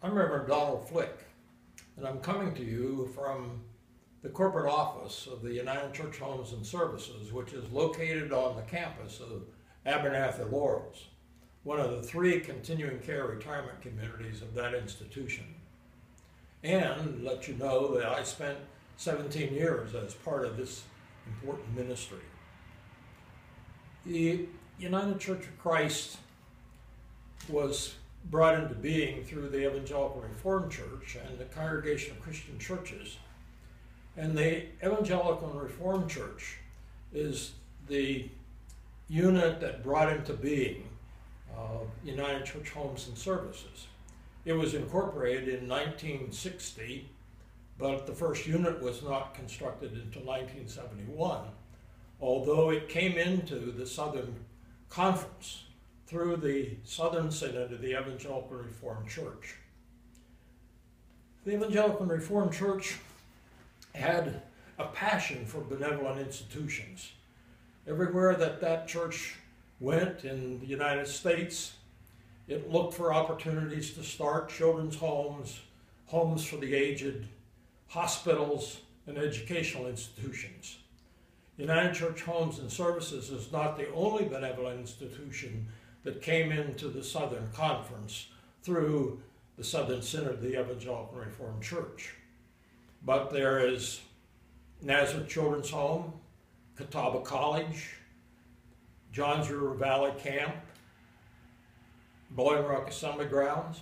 I'm Reverend Donald Flick, and I'm coming to you from the corporate office of the United Church Homes and Services, which is located on the campus of Abernathy Laurels, one of the 3 continuing care retirement communities of that institution. And let you know that I spent 17 years as part of this important ministry. The United Church of Christ was brought into being through the Evangelical Reformed Church and the Congregation of Christian Churches. And the Evangelical and Reformed Church is the unit that brought into being United Church Homes and Services. It was incorporated in 1960, but the first unit was not constructed until 1971, although it came into the Southern Conference through the Southern Synod of the Evangelical Reformed Church. The Evangelical Reformed Church had a passion for benevolent institutions. Everywhere that church went in the United States, it looked for opportunities to start children's homes, homes for the aged, hospitals, and educational institutions. United Church Homes and Services is not the only benevolent institution that came into the Southern Conference through the Southern Synod of the Evangelical Reformed Church. But there is Nazareth Children's Home, Catawba College, Johns River Valley Camp, Boiling Rock Assembly Grounds,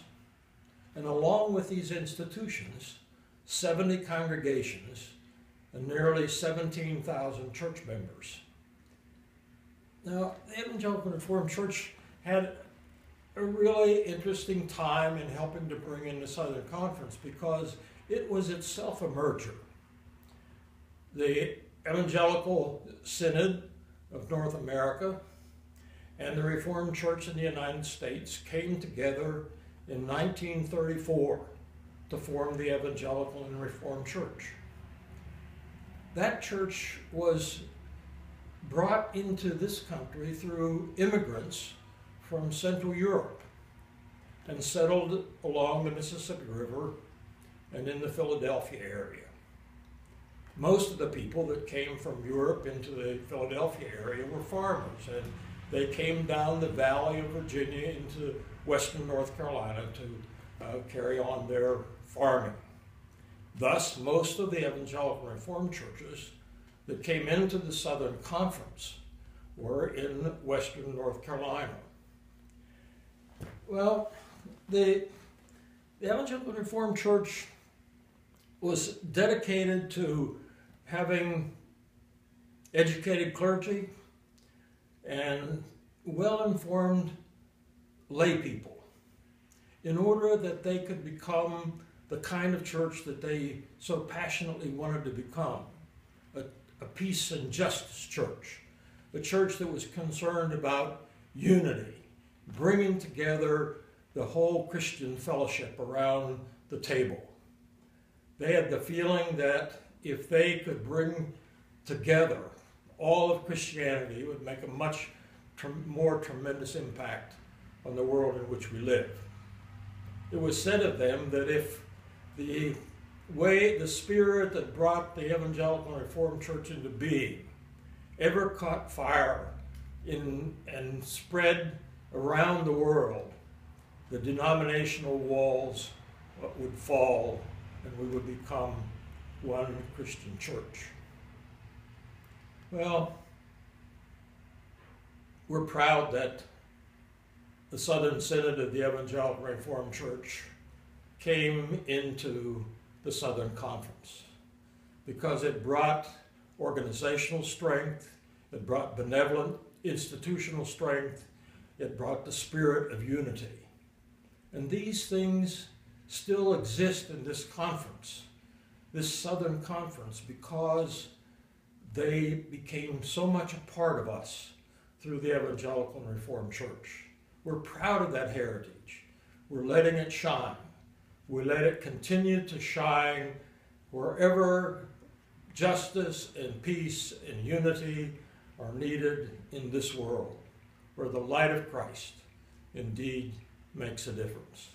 and along with these institutions, 70 congregations and nearly 17,000 church members. Now, the Evangelical Reformed Church had a really interesting time in helping to bring in the Southern Conference because it was itself a merger. The Evangelical Synod of North America and the Reformed Church in the United States came together in 1934 to form the Evangelical and Reformed Church. That church was brought into this country through immigrants from Central Europe and settled along the Mississippi River and in the Philadelphia area. Most of the people that came from Europe into the Philadelphia area were farmers, and they came down the valley of Virginia into western North Carolina to carry on their farming. Thus, most of the Evangelical Reformed churches that came into the Southern Conference were in western North Carolina. Well, the Evangelical Reformed Church was dedicated to having educated clergy and well-informed lay people in order that they could become the kind of church that they so passionately wanted to become, a peace and justice church, a church that was concerned about unity, bringing together the whole Christian fellowship around the table. They had the feeling that if they could bring together all of Christianity, it would make a much more tremendous impact on the world in which we live. It was said of them that if the spirit that brought the Evangelical Reformed Church into being ever caught fire and spread around the world, the denominational walls would fall and we would become one Christian church. Well, we're proud that the Southern Synod of the Evangelical Reformed Church came into the Southern Conference because it brought organizational strength, it brought benevolent institutional strength, it brought the spirit of unity. And these things still exist in this conference, this Southern Conference, because they became so much a part of us through the Evangelical and Reformed Church. We're proud of that heritage. We're letting it shine. We let it continue to shine wherever justice and peace and unity are needed in this world, where the light of Christ indeed makes a difference.